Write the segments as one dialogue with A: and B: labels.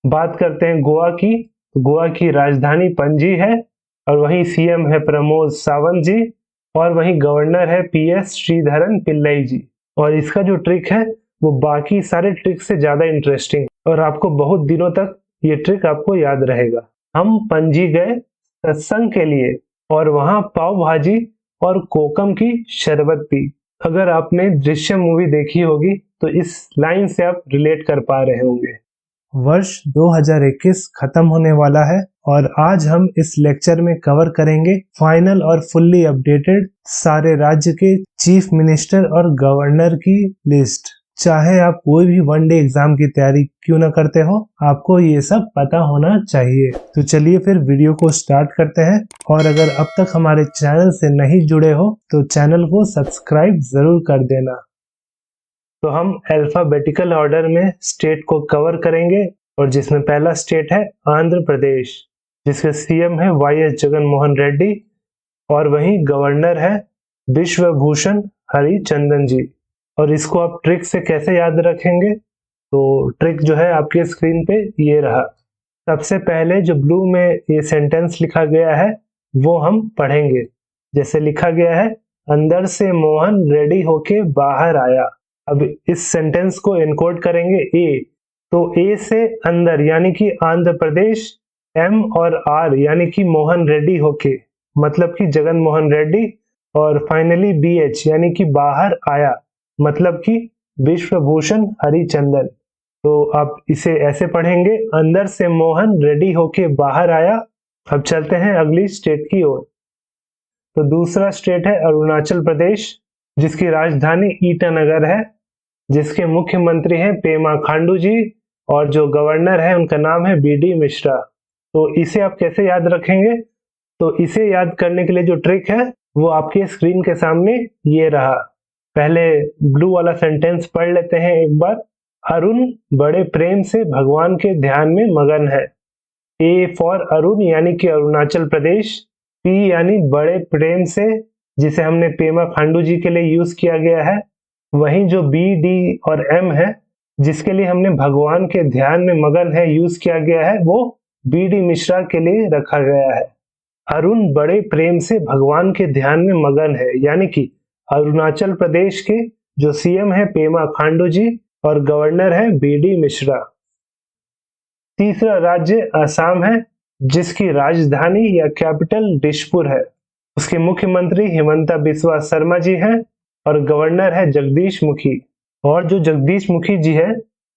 A: बात करते हैं गोवा की। गोवा की राजधानी पणजी है और वहीं सीएम है प्रमोद सावंत जी और वहीं गवर्नर है पीएस श्रीधरन पिल्लई जी। और इसका जो ट्रिक है वो बाकी सारे ट्रिक से ज्यादा इंटरेस्टिंग और आपको बहुत दिनों तक ये ट्रिक आपको याद रहेगा। हम पणजी गए सत्संग के लिए और वहां पाव भाजी और कोकम की शरबत पी। अगर आपने दृश्यम मूवी देखी होगी तो इस लाइन से आप रिलेट कर पा रहे होंगे। वर्ष 2021 खत्म होने वाला है और आज हम इस लेक्चर में कवर करेंगे फाइनल और फुल्ली अपडेटेड सारे राज्य के चीफ मिनिस्टर और गवर्नर की लिस्ट। चाहे आप कोई भी वनडे एग्जाम की तैयारी क्यों ना करते हो, आपको ये सब पता होना चाहिए। तो चलिए फिर वीडियो को स्टार्ट करते हैं और अगर अब तक हमारे चैनल से नहीं जुड़े हो तो चैनल को सब्सक्राइब जरूर कर देना। तो हम अल्फाबेटिकल ऑर्डर में स्टेट को कवर करेंगे और जिसमें पहला स्टेट है आंध्र प्रदेश, जिसके सीएम है वाईएस जगन मोहन रेड्डी और वहीं गवर्नर है विश्वभूषण हरिचंदन जी। और इसको आप ट्रिक से कैसे याद रखेंगे, तो ट्रिक जो है आपके स्क्रीन पे ये रहा। सबसे पहले जो ब्लू में ये सेंटेंस लिखा गया है वो हम पढ़ेंगे। जैसे लिखा गया है, अंदर से मोहन रेडी होके बाहर आया। अब इस सेंटेंस को एनकोड करेंगे ए, तो ए से अंदर यानी कि आंध्र प्रदेश, एम और आर यानी कि मोहन रेड्डी होके मतलब कि जगन मोहन रेड्डी, और फाइनली बी एच यानी कि बाहर आया मतलब कि विश्वभूषण हरिचंदन। तो आप इसे ऐसे पढ़ेंगे, अंदर से मोहन रेडी होके बाहर आया। अब चलते हैं अगली स्टेट की ओर। तो दूसरा स्टेट है अरुणाचल प्रदेश, जिसकी राजधानी ईटानगर है, जिसके मुख्यमंत्री हैं पेमा खांडू जी और जो गवर्नर है उनका नाम है बीडी मिश्रा। तो इसे आप कैसे याद रखेंगे, तो इसे याद करने के लिए जो ट्रिक है वो आपके स्क्रीन के सामने ये रहा। पहले ब्लू वाला सेंटेंस पढ़ लेते हैं एक बार। अरुण बड़े प्रेम से भगवान के ध्यान में मगन है। ए फॉर अरुण यानी कि अरुणाचल प्रदेश, पी यानी बड़े प्रेम से जिसे हमने पेमा खांडू जी के लिए यूज किया गया है। वहीं जो बी डी और एम है जिसके लिए हमने भगवान के ध्यान में मगन है यूज किया गया है, वो बी डी मिश्रा के लिए रखा गया है। अरुण बड़े प्रेम से भगवान के ध्यान में मगन है यानी कि अरुणाचल प्रदेश के जो सीएम है पेमा खांडू जी और गवर्नर है बी डी मिश्रा। तीसरा राज्य असम है, जिसकी राजधानी या कैपिटल दिसपुर है। उसके मुख्यमंत्री हिमंता बिस्वा शर्मा जी हैं और गवर्नर है जगदीश मुखी। और जो जगदीश मुखी जी है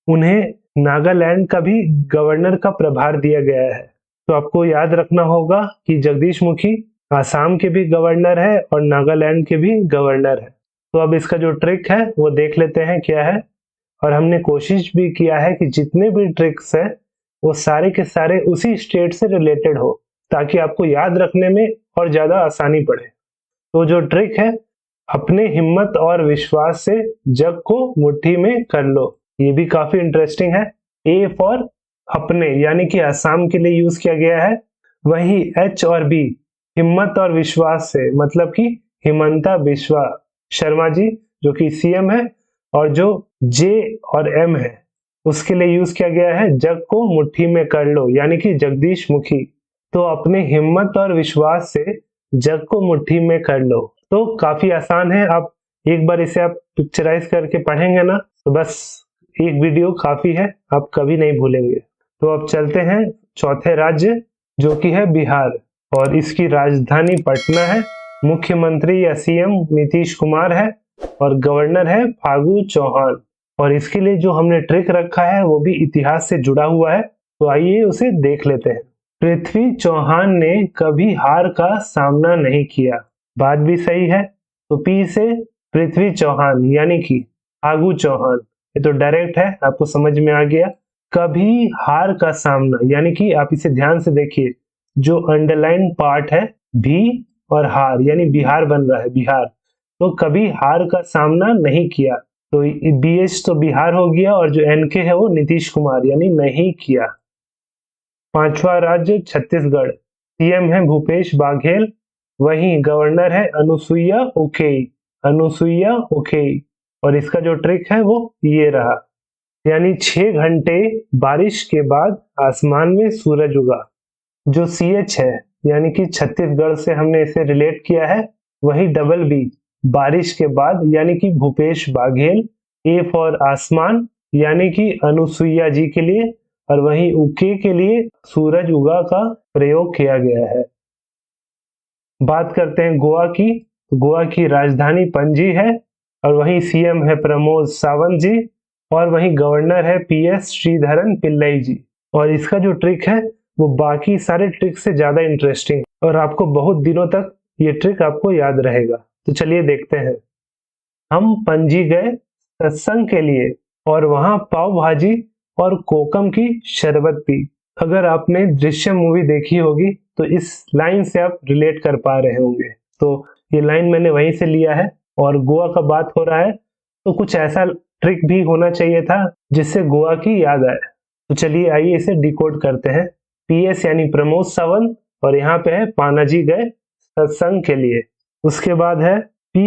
A: उन्हें नागालैंड का भी गवर्नर का प्रभार दिया गया है। तो आपको याद रखना होगा कि जगदीश मुखी आसाम के भी गवर्नर है और नागालैंड के भी गवर्नर है। तो अब इसका जो ट्रिक है वो देख लेते हैं क्या है। और हमने कोशिश भी किया है कि जितने भी ट्रिक्स हैं वो सारे के सारे उसी स्टेट से रिलेटेड हो ताकि आपको याद रखने में और ज्यादा आसानी पड़े। तो जो ट्रिक है, अपने हिम्मत और विश्वास से जग को मुट्ठी में कर लो, ये भी काफी इंटरेस्टिंग है। ए फॉर अपने यानी कि असम के लिए यूज किया गया है। वही एच और बी हिम्मत और विश्वास से मतलब कि हिमंता बिस्वा शर्मा जी जो कि सीएम है, और जो जे और एम है उसके लिए यूज किया गया है जग को मुट्ठी में कर लो यानी कि जगदीश मुखी। तो अपने हिम्मत और विश्वास से जग को मुट्ठी में कर लो, तो काफी आसान है। आप एक बार इसे आप पिक्चराइज करके पढ़ेंगे ना तो बस एक वीडियो काफी है, आप कभी नहीं भूलेंगे। तो अब चलते हैं चौथे राज्य जो कि है बिहार, और इसकी राजधानी पटना है। मुख्यमंत्री या सीएम नीतीश कुमार है और गवर्नर है फागू चौहान। और इसके लिए जो हमने ट्रिक रखा है वो भी इतिहास से जुड़ा हुआ है, तो आइए उसे देख लेते हैं। पृथ्वी चौहान ने कभी हार का सामना नहीं किया, बात भी सही है। तो पी से पृथ्वी चौहान यानी कि फागू चौहान, ये तो डायरेक्ट है, आपको समझ में आ गया। कभी हार का सामना यानी कि आप इसे ध्यान से देखिए, जो अंडरलाइन पार्ट है भी और हार यानी बिहार बन रहा है बिहार, तो कभी हार का सामना नहीं किया। तो बीएच तो बिहार हो गया और जो एनके है वो नीतीश कुमार यानी नहीं किया। पांचवा राज्य छत्तीसगढ़, सीएम है भूपेश बाघेल, वहीं गवर्नर है अनुसुईया उखे, अनुसुईया उखे। और इसका जो ट्रिक है वो ये रहा। यानी 6 घंटे बारिश के बाद आसमान में सूरज उगा। जो CH है यानी कि छत्तीसगढ़ से हमने इसे रिलेट किया है। वही डबल B बारिश के बाद यानी कि भूपेश बाघेल। A फॉर आसमान यानी कि अनुसुईया जी के लिए, और वहीं उके के लिए सूरज उगा का प्रयोग किया गया है। बात करते हैं गोवा की। गोवा की राजधानी पणजी है और वहीं CM है प्रमोद सावंत जी, और वहीं गवर्नर है PS श्रीधरन पिल्लई जी। और इसका जो ट्रिक है वो बाकी सारे ट्रिक से ज्यादा इंटरेस्टिंग, और आपको बहुत दिनों तक ये ट्रिक आपको याद रहेगा। तो चलिए देखते हैं। हम पणजी गए सत्संग के लिए और वहां पाव भाजी और कोकम की शरबत पी। अगर आपने दृश्यम मूवी देखी होगी तो इस लाइन से आप रिलेट कर पा रहे होंगे। तो ये लाइन मैंने वहीं से लिया है, और गोवा का बात हो रहा है तो कुछ ऐसा ट्रिक भी होना चाहिए था जिससे गोवा की याद आए। तो चलिए आइए इसे डिकोड करते हैं। PS यानी प्रमोद सावंत, और यहाँ पे है पानाजी गए सत्संग के लिए। उसके बाद है P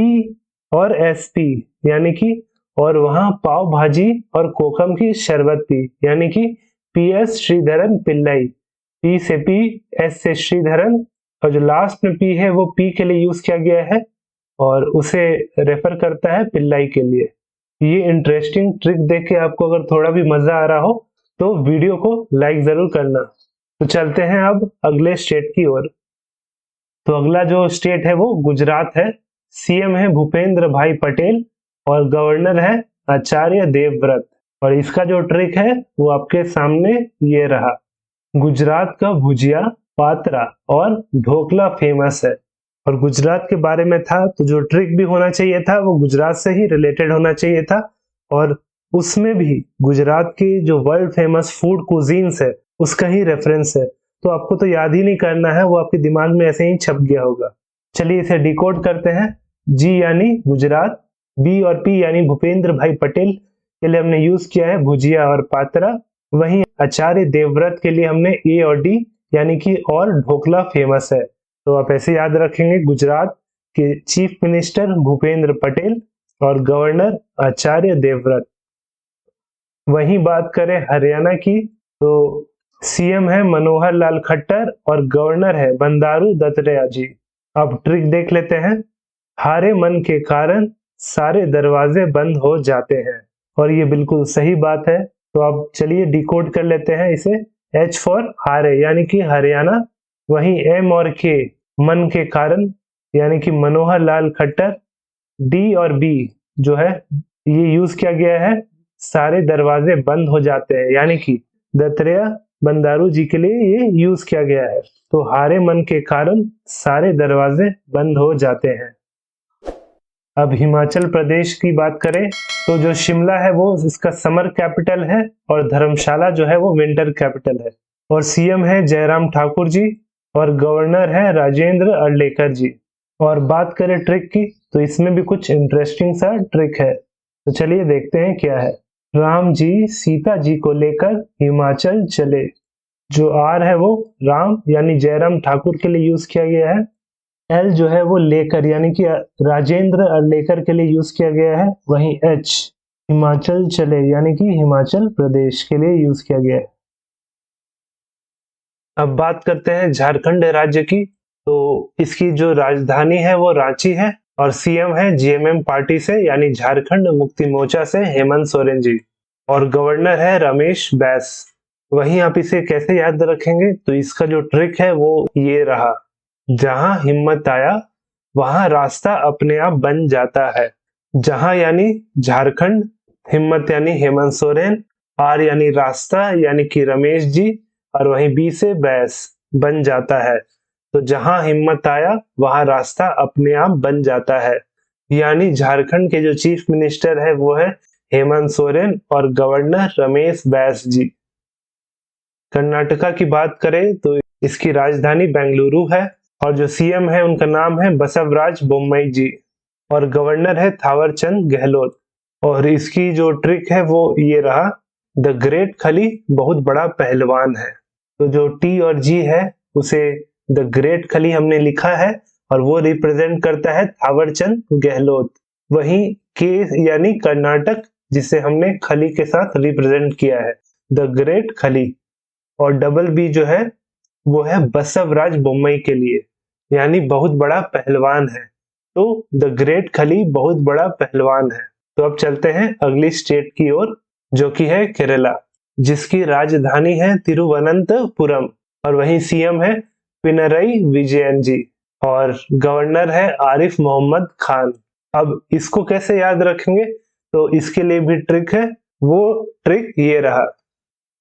A: और SP यानी कि और वहां पाव भाजी और कोकम की शरबत पी, यानी कि PS श्रीधरन पिल्लई। P से P, S से श्रीधरन, और जो लास्ट में P है वो P के लिए यूज किया गया है और उसे रेफर करता है पिल्लई के लिए। ये इंटरेस्टिंग ट्रिक देख के आपको अगर थोड़ा भी मजा आ रहा हो तो वीडियो को लाइक जरूर करना। तो चलते हैं अब अगले स्टेट की ओर। तो अगला जो स्टेट है वो गुजरात है। CM है भूपेंद्र भाई पटेल और गवर्नर है आचार्य देवव्रत। और इसका जो ट्रिक है वो आपके सामने ये रहा। गुजरात का भुजिया, पात्रा और ढोकला फेमस है। और गुजरात के बारे में था तो जो ट्रिक भी होना चाहिए था वो गुजरात से ही रिलेटेड होना चाहिए था, और उसमें भी गुजरात की जो वर्ल्ड फेमस फूड कुजीन्स है उसका ही रेफरेंस है। तो आपको तो याद ही नहीं करना है, वो आपके दिमाग में ऐसे ही छप गया होगा। चलिए इसे डिकोड करते हैं। G यानी गुजरात, B और P यानी भूपेंद्र भाई पटेल के लिए हमने यूज किया है भुजिया और पात्रा। वहीं आचार्य देवव्रत के लिए हमने A और D यानी कि और ढोकला फेमस है। तो आप ऐसे याद रखेंगे, गुजरात के चीफ मिनिस्टर भूपेंद्र पटेल और गवर्नर आचार्य देवव्रत। वहीं बात करें हरियाणा की, तो CM है मनोहर लाल खट्टर और गवर्नर है बंडारू दत्तात्रेय जी। अब ट्रिक देख लेते हैं। हारे मन के कारण सारे दरवाजे बंद हो जाते हैं, और ये बिल्कुल सही बात है। तो अब चलिए डिकोड कर लेते हैं इसे। H फॉर हारे यानी कि हरियाणा, वहीं M और K मन के कारण यानी कि मनोहर लाल खट्टर। D और B जो है ये यूज किया गया है सारे दरवाजे बंद हो जाते हैं, यानी कि दत्तात्रेय बंडारू जी के लिए ये यूज किया गया है। तो हारे मन के कारण सारे दरवाजे बंद हो जाते हैं। अब हिमाचल प्रदेश की बात करें तो जो शिमला है वो इसका समर कैपिटल है, और धर्मशाला जो है वो विंटर कैपिटल है। और CM है जयराम ठाकुर जी और गवर्नर है राजेंद्र अर्लेकर जी। और बात करें ट्रिक की तो इसमें भी कुछ इंटरेस्टिंग सा ट्रिक है। तो चलिए देखते हैं क्या है। राम जी सीता जी को लेकर हिमाचल चले। जो R है वो राम यानी जयराम ठाकुर के लिए यूज किया गया है। L जो है वो लेकर यानी कि राजेंद्र अर्लेकर के लिए यूज किया गया है। वहीं H हिमाचल चले यानी कि हिमाचल प्रदेश के लिए यूज किया गया है। अब बात करते हैं झारखंड राज्य की। तो इसकी जो राजधानी है वो रांची है, और CM है GMM पार्टी से यानी झारखंड मुक्ति मोर्चा से हेमंत सोरेन जी, और गवर्नर है रमेश बैस। वहीं आप इसे कैसे याद रखेंगे, तो इसका जो ट्रिक है वो ये रहा। जहां हिम्मत आया वहां रास्ता अपने आप बन जाता है। जहां यानी झारखंड, हिम्मत यानी हेमंत सोरेन, R यानी रास्ता यानी कि रमेश जी, और वहीं B से बैस बन जाता है। तो जहां हिम्मत आया वहां रास्ता अपने आप बन जाता है, यानी झारखंड के जो चीफ मिनिस्टर है वो है हेमंत सोरेन और गवर्नर रमेश बैस जी। कर्नाटका की बात करें तो इसकी राजधानी बेंगलुरु है, और जो CM है उनका नाम है बसवराज बोम्मई जी, और गवर्नर है थावरचंद गहलोत। और इसकी जो ट्रिक है वो ये रहा। द ग्रेट खली बहुत बड़ा पहलवान है। तो जो T और G है उसे द ग्रेट खली हमने लिखा है, और वो रिप्रेजेंट करता है थावरचंद गहलोत। वहीं K यानी कर्नाटक जिसे हमने खली के साथ रिप्रेजेंट किया है, द ग्रेट खली। और डबल बी जो है वो है बसवराज बोम्मई के लिए, यानी बहुत बड़ा पहलवान है। तो द ग्रेट खली बहुत बड़ा पहलवान है। तो अब चलते हैं अगली स्टेट की ओर, जो कि है केरला, जिसकी राजधानी है तिरुवनंतपुरम और वहीं सीएम है पिनरई विजयन जी और गवर्नर है आरिफ मोहम्मद खान। अब इसको कैसे याद रखेंगे, तो इसके लिए भी ट्रिक है। वो ट्रिक ये रहा,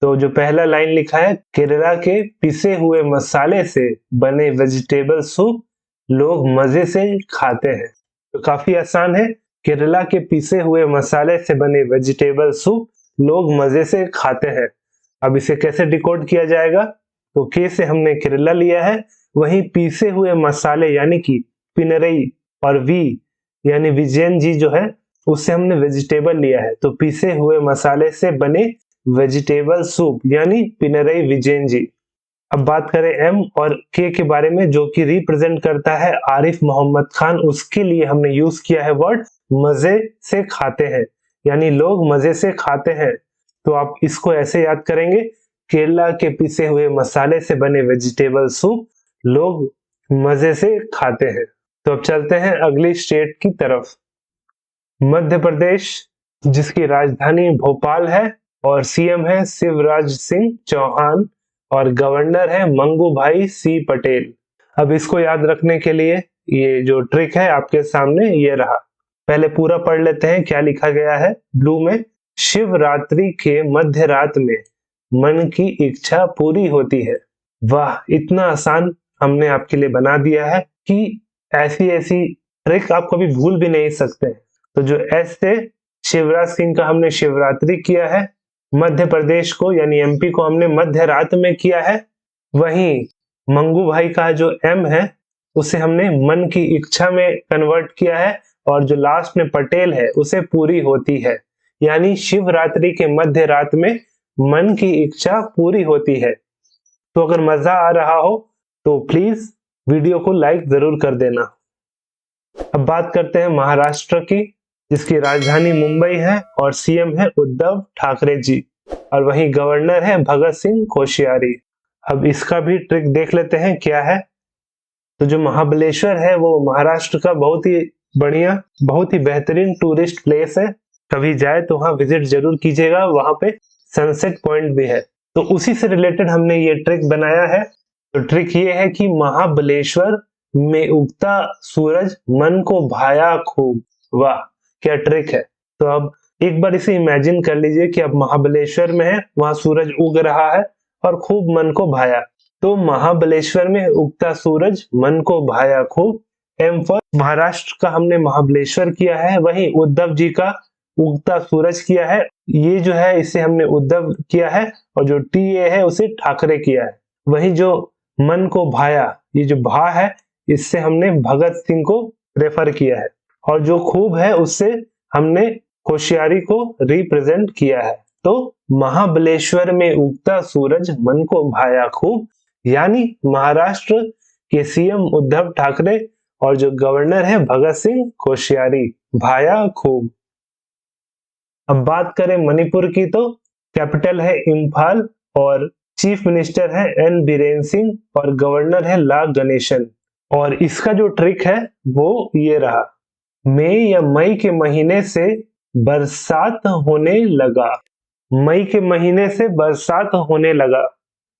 A: तो जो पहला लाइन लिखा है, केरला के पिसे हुए मसाले से बने वेजिटेबल सूप लोग मजे से खाते हैं। तो काफी आसान है, केरला के पिसे हुए मसाले से बने वेजिटेबल सूप लोग मजे से खाते हैं। अब इसे कैसे डिकोड किया जाएगा, तो के से हमने केरला लिया है, वहीं पीसे हुए मसाले यानी कि पिनरई और वी यानी विजयन जी जो है उससे हमने वेजिटेबल लिया है, तो पीसे हुए मसाले से बने वेजिटेबल सूप यानी पिनरई विजयन जी। अब बात करें एम और के के बारे में, जो कि रिप्रेजेंट करता है आरिफ मोहम्मद खान, उसके लिए हमने यूज किया है वर्ड मजे से खाते हैं, यानी लोग मजे से खाते हैं। तो आप इसको ऐसे याद करेंगे, केरला के पिसे हुए मसाले से बने वेजिटेबल सूप लोग मजे से खाते हैं। तो अब चलते हैं अगली स्टेट की तरफ, मध्य प्रदेश, जिसकी राजधानी भोपाल है और सीएम है शिवराज सिंह चौहान और गवर्नर है मंगू भाई सी पटेल। अब इसको याद रखने के लिए ये जो ट्रिक है आपके सामने ये रहा। पहले पूरा पढ़ लेते हैं क्या लिखा गया है ब्लू में। शिवरात्रि के मध्य रात में मन की इच्छा पूरी होती है। वाह, इतना आसान हमने आपके लिए बना दिया है कि ऐसी ऐसी ट्रिक आप कभी भूल भी नहीं सकते। तो जो एस से शिवराज सिंह का हमने शिवरात्रि किया है, मध्य प्रदेश को यानी एमपी को हमने मध्य रात में किया है, वहीं मंगू भाई का जो एम है उसे हमने मन की इच्छा में कन्वर्ट किया है, और जो लास्ट में पटेल है उसे पूरी होती है, यानी शिवरात्रि के मध्य रात में मन की इच्छा पूरी होती है। तो अगर मजा आ रहा हो तो प्लीज वीडियो को लाइक जरूर कर देना। अब बात करते हैं महाराष्ट्र की, जिसकी राजधानी मुंबई है और सीएम है उद्धव ठाकरे जी और वहीं गवर्नर है भगत सिंह कोश्यारी। अब इसका भी ट्रिक देख लेते हैं क्या है। तो जो महाबलेश्वर है वो महाराष्ट्र का बहुत ही बढ़िया, बहुत ही बेहतरीन टूरिस्ट प्लेस है। कभी जाए तो वहां विजिट जरूर कीजिएगा, वहां पे सनसेट पॉइंट भी है। तो उसी से रिलेटेड हमने ये ट्रिक बनाया है। तो ट्रिक ये है कि महाबलेश्वर में उगता सूरज मन को भाया खूब। वाह, क्या ट्रिक है। तो अब एक बार इसे इमेजिन कर लीजिए कि आप महाबलेश्वर में हैं, वहां सूरज उग रहा है और खूब मन को भाया। तो महाबलेश्वर में उगता सूरज मन को भाया खूब, एम फॉर महाराष्ट्र का हमने महाबलेश्वर किया है, वहीं उद्धव जी का उगता सूरज किया है। ये जो है इसे हमने उद्धव किया है और जो टी ए है उसे ठाकरे किया है। वहीं जो मन को भाया, ये जो भा है इससे हमने भगत सिंह को रेफर किया है, और जो खूब है उससे हमने कोश्यारी को रिप्रेजेंट किया है। तो महाबलेश्वर में उगता सूरज मन को भाया खूब, यानी महाराष्ट्र के सीएम उद्धव ठाकरे और जो गवर्नर है भगत सिंह कोश्यारी, भाया खूब। अब बात करें मणिपुर की, तो कैपिटल है इम्फाल और चीफ मिनिस्टर है एन बीरेन सिंह और गवर्नर है ला गणेशन। और इसका जो ट्रिक है वो ये रहा, मई या मई के महीने से बरसात होने लगा। मई के महीने से बरसात होने लगा,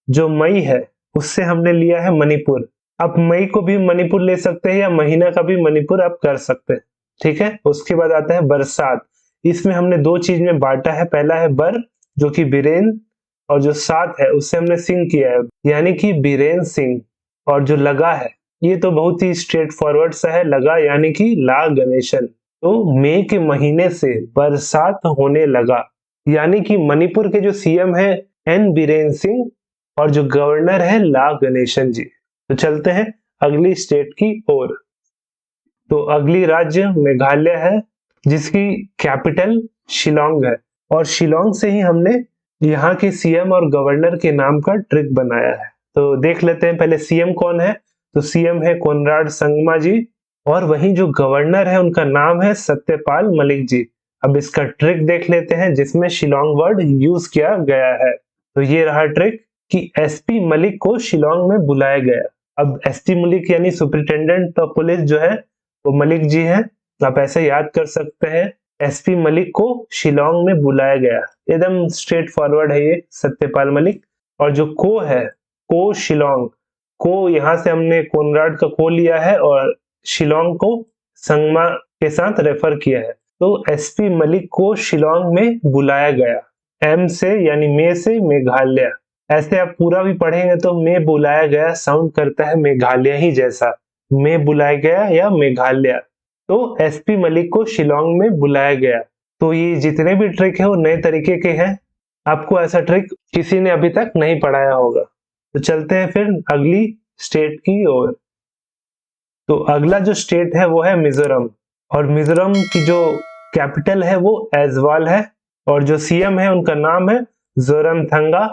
A: जो मई है उससे हमने लिया है मणिपुर। आप मई को भी मणिपुर ले सकते हैं या महीना का भी मणिपुर आप कर सकते हैं, ठीक है। उसके बाद आता है बरसात। इसमें हमने दो चीज में बांटा है, पहला है बर जो कि बीरेन, और जो सात है उससे हमने सिंह किया है यानी कि बीरेन सिंह। और जो लगा है ये तो बहुत ही स्ट्रेट फॉरवर्ड सा है, लगा यानी कि ला गणेशन। तो मई के महीने से बरसात होने लगा, यानी कि मणिपुर के जो सीएम है एन बीरेन सिंह और जो गवर्नर है ला गणेशन जी। तो चलते हैं अगली स्टेट की ओर। तो अगली राज्य मेघालय है, जिसकी कैपिटल शिलोंग है, और शिलोंग से ही हमने यहाँ के सीएम और गवर्नर के नाम का ट्रिक बनाया है। तो देख लेते हैं पहले सीएम कौन है। तो सीएम है कोनराड संगमा जी, और वहीं जो गवर्नर है उनका नाम है सत्यपाल मलिक जी। अब इसका ट्रिक देख लेते हैं जिसमें शिलोंग वर्ड यूज किया गया है। तो ये रहा ट्रिक कि एसपी मलिक को शिलोंग में बुलाया गया। अब एसपी मलिक यानी सुपरिटेंडेंट ऑफ पुलिस जो है वो मलिक जी हैं। आप ऐसे याद कर सकते हैं, एसपी मलिक को शिलोंग में बुलाया गया। एकदम स्ट्रेट फॉरवर्ड है ये, सत्यपाल मलिक। और जो को है, को शिलोंग, को यहाँ से हमने कोनराड का को लिया है और शिलोंग को संगमा के साथ रेफर किया है। तो एसपी मलिक को शिलोंग में बुलाया गया। एम से यानी मे से मेघालय, ऐसे आप पूरा भी पढ़ेंगे तो में बुलाया गया साउंड करता है मेघालय ही जैसा, में बुलाया गया या मेघालय। तो एसपी मलिक को शिलोंग में बुलाया गया। तो ये जितने भी ट्रिक है वो नए तरीके के हैं, आपको ऐसा ट्रिक किसी ने अभी तक नहीं पढ़ाया होगा। तो चलते हैं फिर अगली स्टेट की ओर। तो अगला जो स्टेट है वो है मिजोरम, और मिजोरम की जो कैपिटल है वो ऐजवाल है, और जो सीएम है उनका नाम है जोरमथंगा,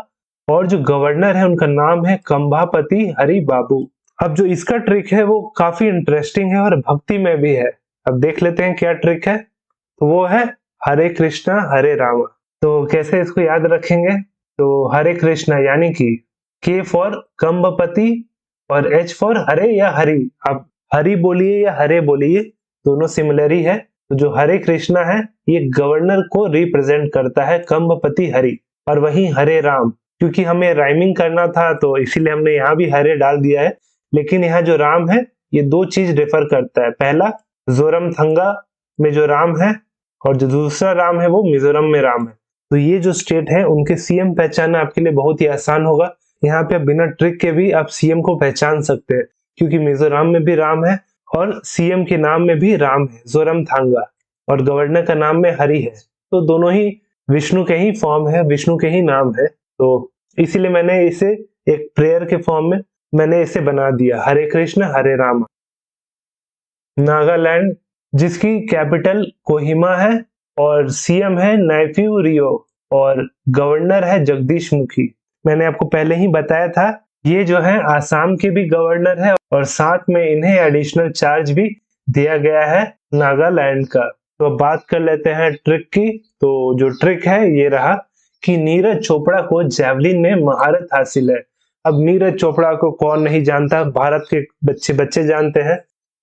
A: और जो गवर्नर है उनका नाम है कंभापति हरि बाबू। अब जो इसका ट्रिक है वो काफी इंटरेस्टिंग है और भक्ति में भी है। अब देख लेते हैं क्या ट्रिक है। तो वो है हरे कृष्णा हरे राम। तो कैसे इसको याद रखेंगे? तो हरे कृष्णा यानी कि के फॉर कंभपति और एच फॉर हरे या हरि, आप हरि बोलिए या हरे बोलिए, दोनों सिमिलर ही है। तो जो हरे कृष्णा है ये गवर्नर को रिप्रेजेंट करता है, कंभपति हरि। और वहीं हरे राम, क्योंकि हमें राइमिंग करना था तो इसीलिए हमने यहाँ भी हरे डाल दिया है। लेकिन यहाँ जो राम है ये दो चीज रेफर करता है। पहला जोरमथंगा में जो राम है, और जो दूसरा राम है वो मिजोरम में राम है। तो ये जो स्टेट है उनके सीएम पहचानना आपके लिए बहुत ही आसान होगा। यहाँ पे बिना ट्रिक के भी आप सीएम को पहचान सकते हैं, क्योंकि मिजोरम में भी राम है और सीएम के नाम में भी राम है, जोरमथंगा, और गवर्नर का नाम में हरि है। तो दोनों ही विष्णु के ही फॉर्म है, विष्णु के ही नाम है। तो इसीलिए मैंने इसे एक प्रेयर के फॉर्म में मैंने इसे बना दिया, हरे कृष्ण हरे राम। नागालैंड, जिसकी कैपिटल कोहिमा है और सीएम है नाइफ्यू रियो, और गवर्नर है जगदीश मुखी। मैंने आपको पहले ही बताया था ये जो है आसाम के भी गवर्नर है, और साथ में इन्हें एडिशनल चार्ज भी दिया गया है नागालैंड का। तो अब बात कर लेते हैं ट्रिक की। तो जो ट्रिक है ये रहा कि नीरज चोपड़ा को जैवलिन में महारत हासिल है। अब नीरज चोपड़ा को कौन नहीं जानता, भारत के बच्चे बच्चे जानते हैं।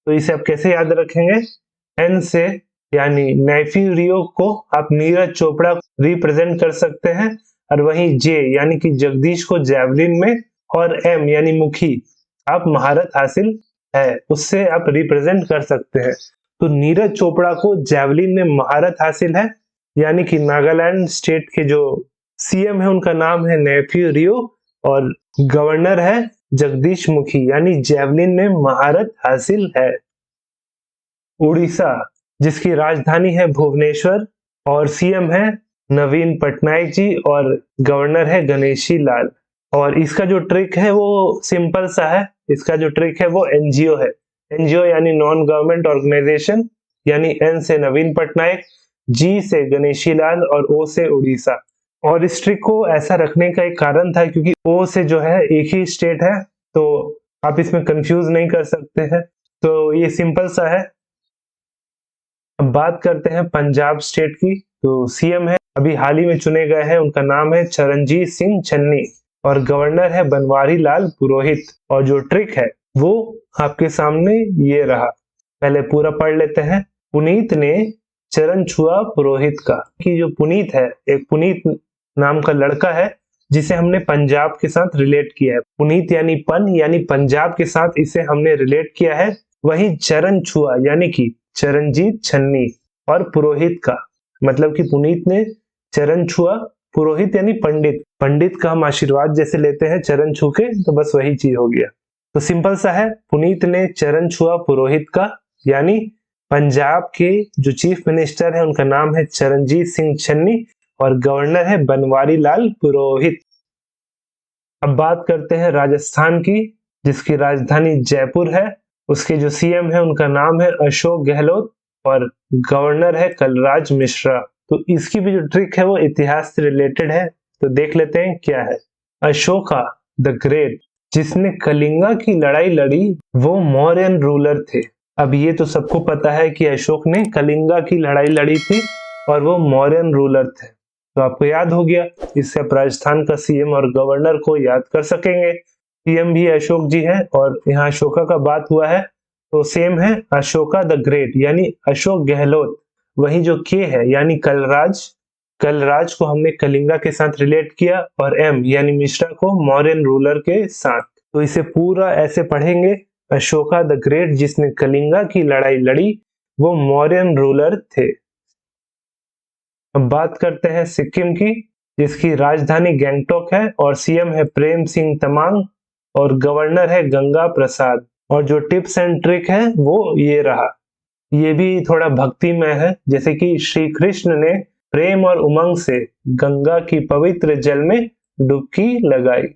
A: तो इसे आप कैसे याद रखेंगे? एन से यानी नाइफ्यू रियो को आप नीरज चोपड़ा रिप्रेजेंट कर सकते हैं, और वहीं जे यानी कि जगदीश को जैवलिन में, और एम यानी मुखी आप महारत हासिल है उससे आप रिप्रेजेंट कर सकते हैं। तो नीरज चोपड़ा को जैवलिन में महारत हासिल है, यानी कि नागालैंड स्टेट के जो सीएम है उनका नाम है नाइफ्यू रियो, और गवर्नर है जगदीश मुखी, यानी जैवलिन में महारत हासिल है। उड़ीसा, जिसकी राजधानी है भुवनेश्वर, और सीएम है नवीन पटनायक जी, और गवर्नर है गणेशी लाल। और इसका जो ट्रिक है वो सिंपल सा है। इसका जो ट्रिक है वो एनजीओ है। एनजीओ यानी नॉन गवर्नमेंट ऑर्गेनाइजेशन, यानी एन से नवीन पटनायक, जी से गणेशी लाल, और ओ से उड़ीसा। और इस ट्रिक को ऐसा रखने का एक कारण था क्योंकि ओ से जो है एक ही स्टेट है, तो आप इसमें कंफ्यूज नहीं कर सकते हैं। तो ये सिंपल सा है। अब बात करते हैं पंजाब स्टेट की। तो सीएम है अभी हाल ही में चुने गए हैं, उनका नाम है चरणजीत सिंह चन्नी, और गवर्नर है बनवारी लाल पुरोहित। और जो ट्रिक है वो आपके सामने ये रहा। पहले पूरा पढ़ लेते हैं। पुनीत ने चरण छुआ पुरोहित का, कि जो पुनीत है, एक पुनीत नाम का लड़का है जिसे हमने पंजाब के साथ रिलेट किया है। पुनीत यानी पन, यानी पंजाब के साथ इसे हमने रिलेट किया है। वही चरण छुआ यानी कि चरणजीत छन्नी, और पुरोहित का मतलब कि पुनीत ने चरण छुआ, पुरोहित यानी पंडित, पंडित का हम आशीर्वाद जैसे लेते हैं चरण छू के, तो बस वही चीज हो गया। तो सिंपल सा है, पुनीत ने चरण छुआ पुरोहित का, यानी पंजाब के जो चीफ मिनिस्टर है उनका नाम है चरणजीत सिंह चन्नी, और गवर्नर है बनवारी लाल पुरोहित। अब बात करते हैं राजस्थान की, जिसकी राजधानी जयपुर है। उसके जो सीएम है उनका नाम है अशोक गहलोत, और गवर्नर है कलराज मिश्रा। तो इसकी भी जो ट्रिक है वो इतिहास से रिलेटेड है, तो देख लेते हैं क्या है। अशोका द ग्रेट, जिसने कलिंगा की लड़ाई लड़ी, वो मौर्यन रूलर थे। अब ये तो सबको पता है कि अशोक ने कलिंगा की लड़ाई लड़ी थी, और वो मौर्यन रूलर थे। तो आपको याद हो गया, इससे आप राजस्थान का सीएम और गवर्नर को याद कर सकेंगे। सीएम भी अशोक जी है और यहाँ अशोका का बात हुआ है तो सेम है अशोका द ग्रेट यानी अशोक गहलोत। वही जो के है यानी कलराज, कलराज को हमने कलिंगा के साथ रिलेट किया और एम यानी मिश्रा को मौर्यन रूलर के साथ। तो इसे पूरा ऐसे पढ़ेंगे, अशोका द ग्रेट जिसने कलिंगा की लड़ाई लड़ी वो मौर्यन रूलर थे। अब बात करते हैं सिक्किम की, जिसकी राजधानी गैंगटॉक है और सीएम है प्रेम सिंह तमांग और गवर्नर है गंगा प्रसाद। और जो टिप्स एंड ट्रिक है वो ये रहा, ये भी थोड़ा भक्तिमय है, जैसे कि श्री कृष्ण ने प्रेम और उमंग से गंगा की पवित्र जल में डुबकी लगाई।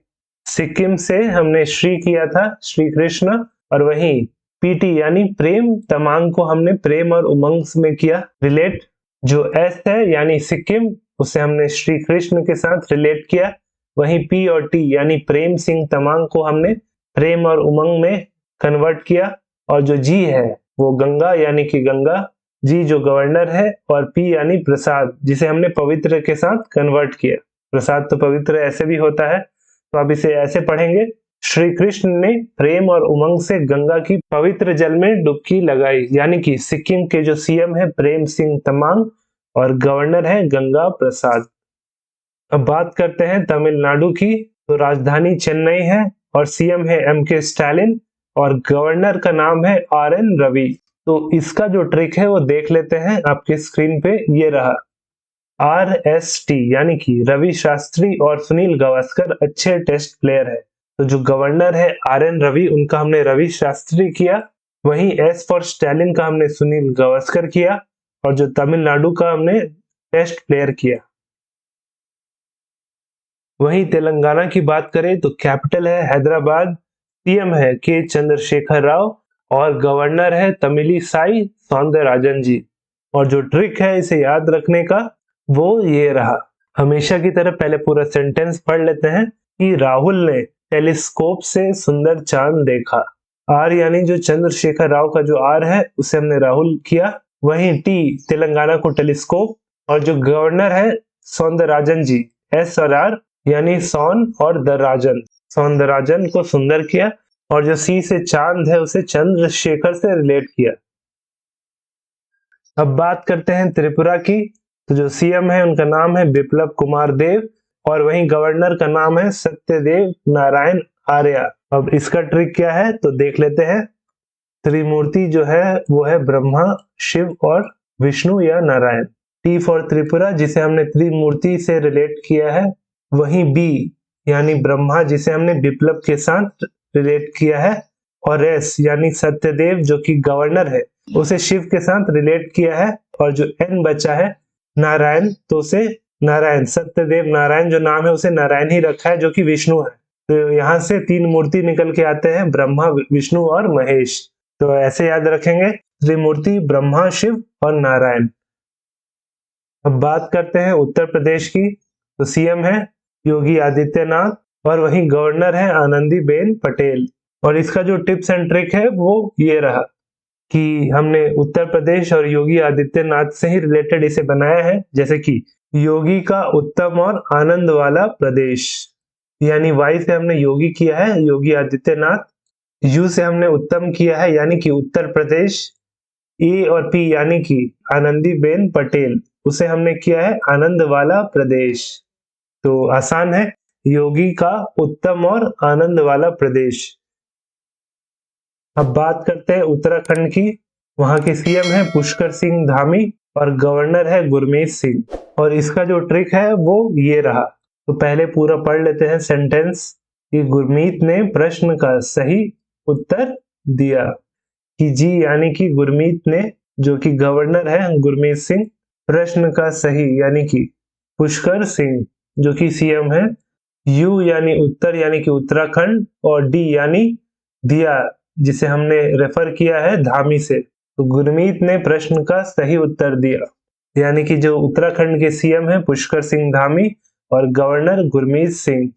A: सिक्किम से हमने श्री किया था, श्री कृष्ण, और वहीं पीटी यानी प्रेम तमांग को हमने प्रेम और उमंग में किया रिलेट। जो एस है यानी सिक्किम, उसे हमने श्री कृष्ण के साथ रिलेट किया। वहीं पी और टी यानी प्रेम सिंह तमांग को हमने प्रेम और उमंग में कन्वर्ट किया। और जो जी है वो गंगा यानी कि गंगा जी जो गवर्नर है, और पी यानी प्रसाद जिसे हमने पवित्र के साथ कन्वर्ट किया। प्रसाद तो पवित्र ऐसे भी होता है, तो आप इसे ऐसे पढ़ेंगे, श्री कृष्ण ने प्रेम और उमंग से गंगा की पवित्र जल में डुबकी लगाई। यानी कि सिक्किम के जो सीएम है प्रेम सिंह तमांग और गवर्नर है गंगा प्रसाद। अब बात करते हैं तमिलनाडु की, तो राजधानी चेन्नई है और सीएम है एम के स्टालिन और गवर्नर का नाम है आर एन रवि। तो इसका जो ट्रिक है वो देख लेते हैं, आपके स्क्रीन पे ये रहा। RST यानी कि रवि शास्त्री और सुनील गावस्कर अच्छे टेस्ट प्लेयर है। तो जो गवर्नर है आर एन रवि, उनका हमने रवि शास्त्री किया। वहीं एस फॉर स्टालिन का हमने सुनील गावस्कर किया और जो तमिलनाडु का हमने टेस्ट प्लेयर किया। वहीं तेलंगाना की बात करें तो कैपिटल है हैदराबाद, सीएम है के चंद्रशेखर राव और गवर्नर है तमिलिसाई सौंदरराजन जी। और जो ट्रिक है इसे याद रखने का वो ये रहा, हमेशा की तरह पहले पूरा सेंटेंस पढ़ लेते हैं कि राहुल ने टेलीस्कोप से सुंदर चांद देखा। आर यानी जो चंद्रशेखर राव का जो आर है उसे हमने राहुल किया। वहीं टी तेलंगाना को टेलीस्कोप, और जो गवर्नर है सौंदरराजन जी, एस और आर यानी सौन और दराजन, सौंदरराजन को सुंदर किया। और जो सी से चांद है उसे चंद्रशेखर से रिलेट किया। अब बात करते हैं त्रिपुरा की, तो जो सीएम है उनका नाम है बिप्लब कुमार देव और वहीं गवर्नर का नाम है सत्यदेव नारायण आर्य। अब इसका ट्रिक क्या है तो देख लेते हैं। त्रिमूर्ति जो है वो है ब्रह्मा, शिव और विष्णु या नारायण। टी फॉर त्रिपुरा जिसे हमने त्रिमूर्ति से रिलेट किया है। वहीं बी यानी ब्रह्मा जिसे हमने बिप्लब के साथ रिलेट किया है। और एस यानी सत्यदेव जो कि गवर्नर है उसे शिव के साथ रिलेट किया है। और जो एन बचा है नारायण, तो उसे नारायण, सत्यदेव नारायण जो नाम है उसे नारायण ही रखा है जो कि विष्णु है। तो यहाँ से तीन मूर्ति निकल के आते हैं, ब्रह्मा, विष्णु और महेश। तो ऐसे याद रखेंगे, त्रिमूर्ति ब्रह्मा, शिव और नारायण। अब बात करते हैं उत्तर प्रदेश की, तो सीएम है योगी आदित्यनाथ और वहीं गवर्नर है आनंदीबेन पटेल। और इसका जो टिप्स एंड ट्रिक है वो ये रहा कि हमने उत्तर प्रदेश और योगी आदित्यनाथ से ही रिलेटेड इसे बनाया है। जैसे कि योगी का उत्तम और आनंद वाला प्रदेश, यानी वाई से हमने योगी किया है योगी आदित्यनाथ, यू से हमने उत्तम किया है यानी कि उत्तर प्रदेश, ए और पी यानी कि आनंदीबेन पटेल, उसे हमने किया है आनंद वाला प्रदेश। तो आसान है, योगी का उत्तम और आनंद वाला प्रदेश। अब बात करते हैं उत्तराखंड की, वहां के सीएम है पुष्कर सिंह धामी और गवर्नर है गुरमीत सिंह। और इसका जो ट्रिक है वो ये रहा, तो पहले पूरा पढ़ लेते हैं सेंटेंस कि गुरमीत ने प्रश्न का सही उत्तर दिया। कि जी यानी कि गुरमीत ने, जो कि गवर्नर है गुरमीत सिंह, प्रश्न का सही यानी कि पुष्कर सिंह जो कि सीएम है, यू यानी उत्तर यानी कि उत्तराखंड, और डी यानी दिया जिसे हमने रेफर किया है धामी से। तो गुरमीत ने प्रश्न का सही उत्तर दिया, यानी कि जो उत्तराखंड के सीएम है पुष्कर सिंह धामी और गवर्नर गुरमीत सिंह।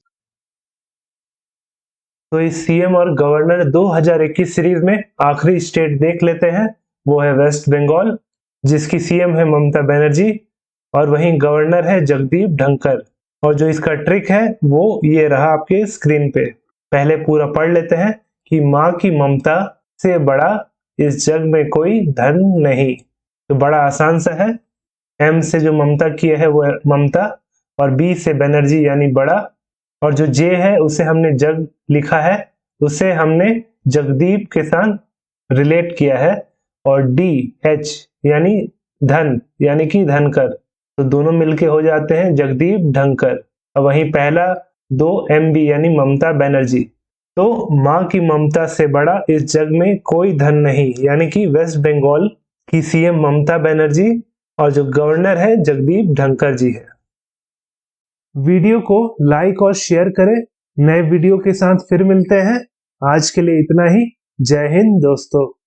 A: तो इस सीएम और गवर्नर 2021 सीरीज में आखिरी स्टेट देख लेते हैं, वो है वेस्ट बंगाल, जिसकी सीएम है ममता बनर्जी और वहीं गवर्नर है जगदीप धनखड़। और जो इसका ट्रिक है वो ये रहा आपके स्क्रीन पे। पहले पूरा पढ़ लेते हैं कि माँ की ममता से बड़ा इस जग में कोई धन नहीं। तो बड़ा आसान सा है। एम से जो ममता किया है वो ममता, और बी से बनर्जी यानी बड़ा, और जो जे है उसे हमने जग लिखा है, उसे हमने जगदीप के साथ रिलेट किया है, और डी एच यानी धन यानी कि धनकर, तो दोनों मिलके हो जाते हैं जगदीप धनकर। और वहीं पहला दो एम बी यानी ममता बनर्जी। तो माँ की ममता से बड़ा इस जग में कोई धन नहीं, यानी कि वेस्ट बंगाल की सीएम ममता बनर्जी और जो गवर्नर है जगदीप धनखड़ जी है। वीडियो को लाइक और शेयर करें। नए वीडियो के साथ फिर मिलते हैं। आज के लिए इतना ही। जय हिंद दोस्तों।